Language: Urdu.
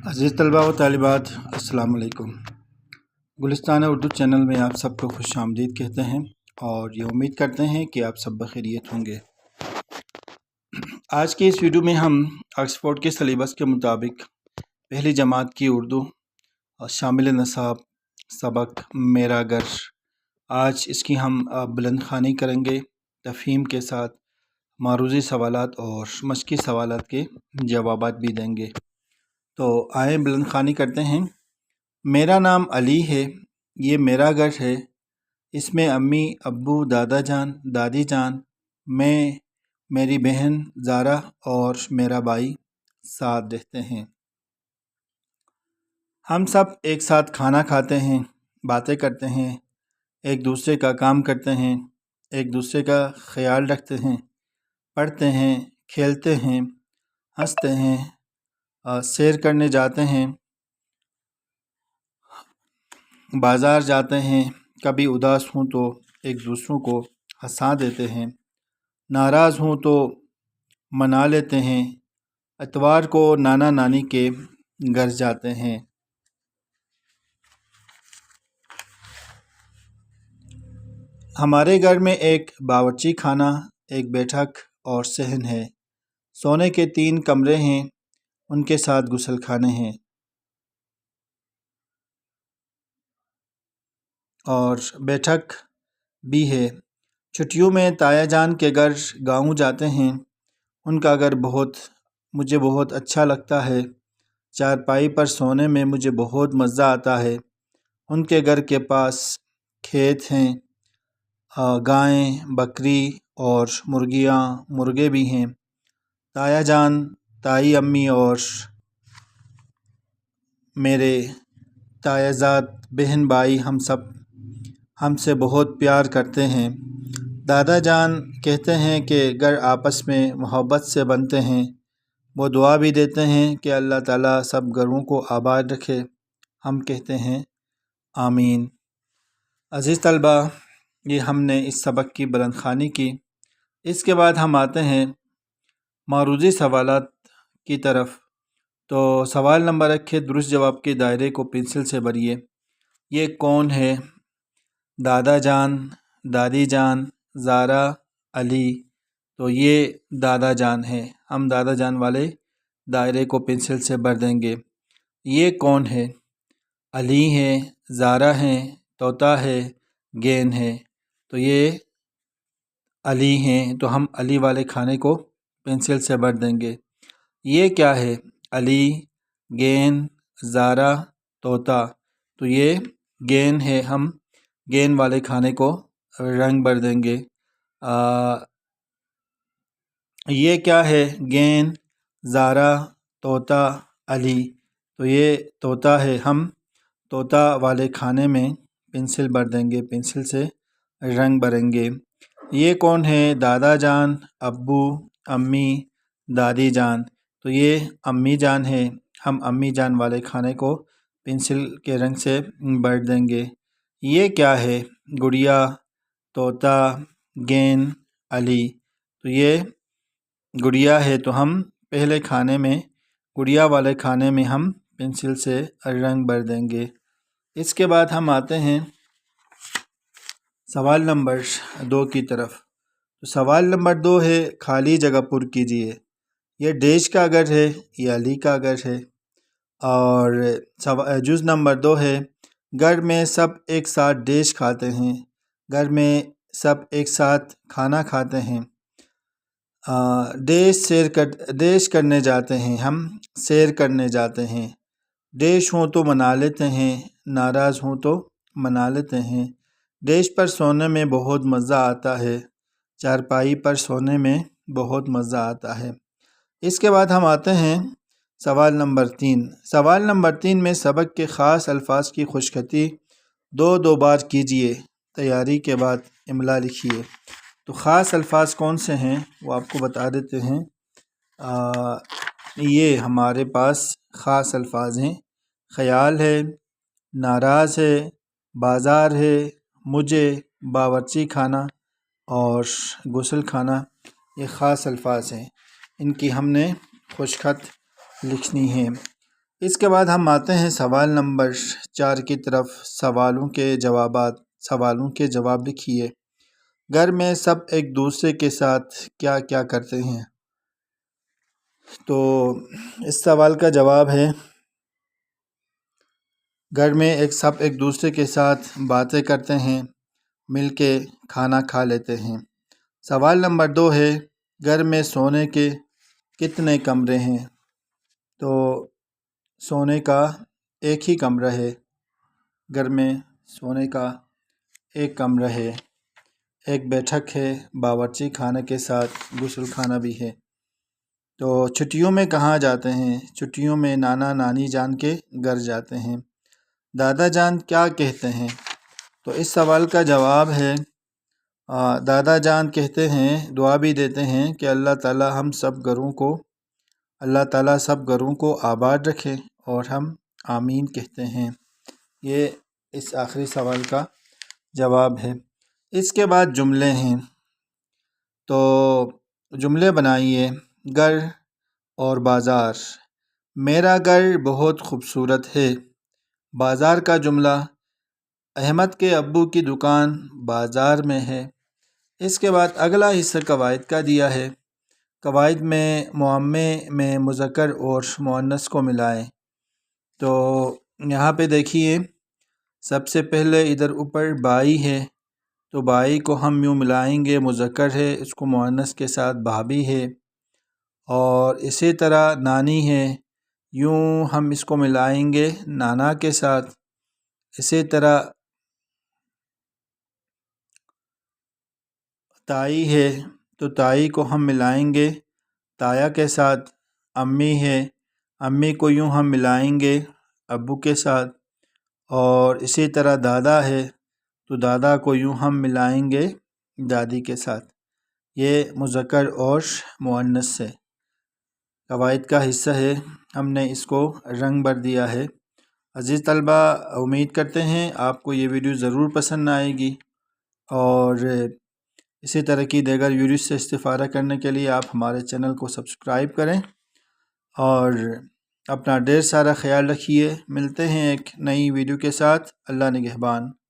عزیز طلباء و طالبات السلام علیکم۔ گلستان اردو چینل میں آپ سب کو خوش آمدید کہتے ہیں اور یہ امید کرتے ہیں کہ آپ سب بخیریت ہوں گے۔ آج کے اس ویڈیو میں ہم آکسفورڈ کے سلیبس کے مطابق پہلی جماعت کی اردو شامل نصاب سبق میرا گھر، آج اس کی ہم بلند خوانی کریں گے تفہیم کے ساتھ، معروضی سوالات اور مشقی سوالات کے جوابات بھی دیں گے۔ تو آئیں بلند خوانی کرتے ہیں۔ میرا نام علی ہے، یہ میرا گھر ہے، اس میں امی ابو دادا جان دادی جان، میں، میری بہن زارا اور میرا بھائی ساتھ رہتے ہیں۔ ہم سب ایک ساتھ کھانا کھاتے ہیں، باتیں کرتے ہیں، ایک دوسرے کا کام کرتے ہیں، ایک دوسرے کا خیال رکھتے ہیں، پڑھتے ہیں، کھیلتے ہیں، ہنستے ہیں، سیر کرنے جاتے ہیں، بازار جاتے ہیں، کبھی اداس ہوں تو ایک دوسروں کو ہنسا دیتے ہیں، ناراض ہوں تو منا لیتے ہیں، اتوار کو نانا نانی کے گھر جاتے ہیں۔ ہمارے گھر میں ایک باورچی خانہ، ایک بیٹھک اور صحن ہے، سونے کے 3 کمرے ہیں، ان کے ساتھ غسل خانے ہیں اور بیٹھک بھی ہے۔ چھٹیوں میں تایا جان کے گھر گاؤں جاتے ہیں، ان کا گھر مجھے بہت اچھا لگتا ہے، چارپائی پر سونے میں مجھے بہت مزہ آتا ہے۔ ان کے گھر کے پاس کھیت ہیں، گائیں بکری اور مرغیاں مرغے بھی ہیں۔ تایا جان، تائی امی اور میرے تایازاد بہن بھائی ہم سے بہت پیار کرتے ہیں۔ دادا جان کہتے ہیں کہ گھر آپس میں محبت سے بنتے ہیں، وہ دعا بھی دیتے ہیں کہ اللہ تعالیٰ سب گھروں کو آباد رکھے، ہم کہتے ہیں آمین۔ عزیز طلبہ، یہ ہم نے اس سبق کی بلند خوانی کی۔ اس کے بعد ہم آتے ہیں معروضی سوالات کی طرف۔ تو سوال نمبر 1 ہے، درست جواب کے دائرے کو پنسل سے بھریے۔ یہ کون ہے؟ دادا جان، دادی جان، زارا، علی۔ تو یہ دادا جان ہے، ہم دادا جان والے دائرے کو پنسل سے بھر دیں گے۔ یہ کون ہے؟ علی ہے، زارا ہے، طوطا ہے، گین ہے۔ تو یہ علی ہیں، تو ہم علی والے کھانے کو پنسل سے بھر دیں گے۔ یہ کیا ہے؟ علی، گین، زارا، طوطا۔ تو یہ گین ہے، ہم گین والے کھانے کو رنگ بھر دیں گے۔ یہ کیا ہے؟ گین، زارا، طوطا، علی۔ تو یہ طوطا ہے، ہم طوطا والے کھانے میں پنسل بھر دیں گے، پنسل سے رنگ بھریں گے۔ یہ کون ہے؟ دادا جان، ابو، امی، دادی جان۔ تو یہ امی جان ہے، ہم امی جان والے کھانے کو پنسل کے رنگ سے بھر دیں گے۔ یہ کیا ہے؟ گڑیا، طوطا، گین، علی۔ تو یہ گڑیا ہے، تو ہم پہلے کھانے میں گڑیا والے کھانے میں ہم پنسل سے رنگ بھر دیں گے۔ اس کے بعد ہم آتے ہیں سوال نمبر 2 کی طرف۔ تو سوال نمبر 2 ہے، خالی جگہ پر کیجیے۔ یہ ڈیش کا گھر ہے، یہ علی کا گھر ہے۔ اور جز نمبر 2 ہے، گھر میں سب ایک ساتھ ڈیش کھاتے ہیں، گھر میں سب ایک ساتھ کھانا کھاتے ہیں۔ ڈیش کرنے جاتے ہیں، ہم سیر کرنے جاتے ہیں۔ ڈیش ہوں تو منا لیتے ہیں، ناراض ہوں تو منا لیتے ہیں۔ ڈیش پر سونے میں بہت مزہ آتا ہے، چارپائی پر سونے میں بہت مزہ آتا ہے۔ اس کے بعد ہم آتے ہیں سوال نمبر 3۔ سوال نمبر 3 میں سبق کے خاص الفاظ کی خوشخطی 2 بار کیجیے، تیاری کے بعد املا لکھیے۔ تو خاص الفاظ کون سے ہیں وہ آپ کو بتا دیتے ہیں۔ یہ ہمارے پاس خاص الفاظ ہیں، خیال ہے، ناراض ہے، بازار ہے، مجھے، باورچی خانہ اور غسل خانہ۔ یہ خاص الفاظ ہیں، ان کی ہم نے خوش خط لکھنی ہے۔ اس کے بعد ہم آتے ہیں سوال نمبر 4 کی طرف۔ سوالوں کے جواب لکھیے۔ گھر میں سب ایک دوسرے کے ساتھ کیا کیا کرتے ہیں؟ تو اس سوال کا جواب ہے گھر میں سب ایک دوسرے کے ساتھ باتیں کرتے ہیں، مل کے کھانا کھا لیتے ہیں۔ سوال نمبر 2 ہے گھر میں سونے کے کتنے کمرے ہیں؟ تو سونے کا ایک ہی کمرہ ہے۔ گھر میں سونے کا ایک کمرہ ہے، ایک بیٹھک ہے، باورچی خانے کے ساتھ غسل خانہ بھی ہے۔ تو چھٹیوں میں کہاں جاتے ہیں؟ چھٹیوں میں نانا نانی جان کے گھر جاتے ہیں۔ دادا جان کیا کہتے ہیں؟ تو اس سوال کا جواب ہے دادا جان کہتے ہیں، دعا بھی دیتے ہیں کہ اللہ تعالیٰ سب گھروں کو آباد رکھے، اور ہم آمین کہتے ہیں۔ یہ اس آخری سوال کا جواب ہے۔ اس کے بعد جملے ہیں، تو جملے بنائیے۔ گھر اور بازار۔ میرا گھر بہت خوبصورت ہے۔ بازار کا جملہ، احمد کے ابو کی دکان بازار میں ہے۔ اس کے بعد اگلا حصہ قواعد کا دیا ہے۔ قواعد میں معمے میں مذکر اور مؤنث کو ملائیں۔ تو یہاں پہ دیکھیے، سب سے پہلے ادھر اوپر بائی ہے، تو بائی کو ہم یوں ملائیں گے، مذکر ہے، اس کو مؤنث کے ساتھ بھابھی ہے۔ اور اسی طرح نانی ہے، یوں ہم اس کو ملائیں گے نانا کے ساتھ۔ اسی طرح تائی ہے، تو تائی کو ہم ملائیں گے تایا کے ساتھ۔ امی ہے، امی کو یوں ہم ملائیں گے ابو کے ساتھ۔ اور اسی طرح دادا ہے، تو دادا کو یوں ہم ملائیں گے دادی کے ساتھ۔ یہ مذکر اور مؤنث ہے، قواعد کا حصہ ہے، ہم نے اس کو رنگ بھر دیا ہے۔ عزیز طلبہ، امید کرتے ہیں آپ کو یہ ویڈیو ضرور پسند آئے گی، اور اسی طرح کی دیگر ویڈیوز سے استفادہ کرنے کے لیے آپ ہمارے چینل کو سبسکرائب کریں، اور اپنا ڈھیر سارا خیال رکھیے۔ ملتے ہیں ایک نئی ویڈیو کے ساتھ۔ اللہ نگہبان۔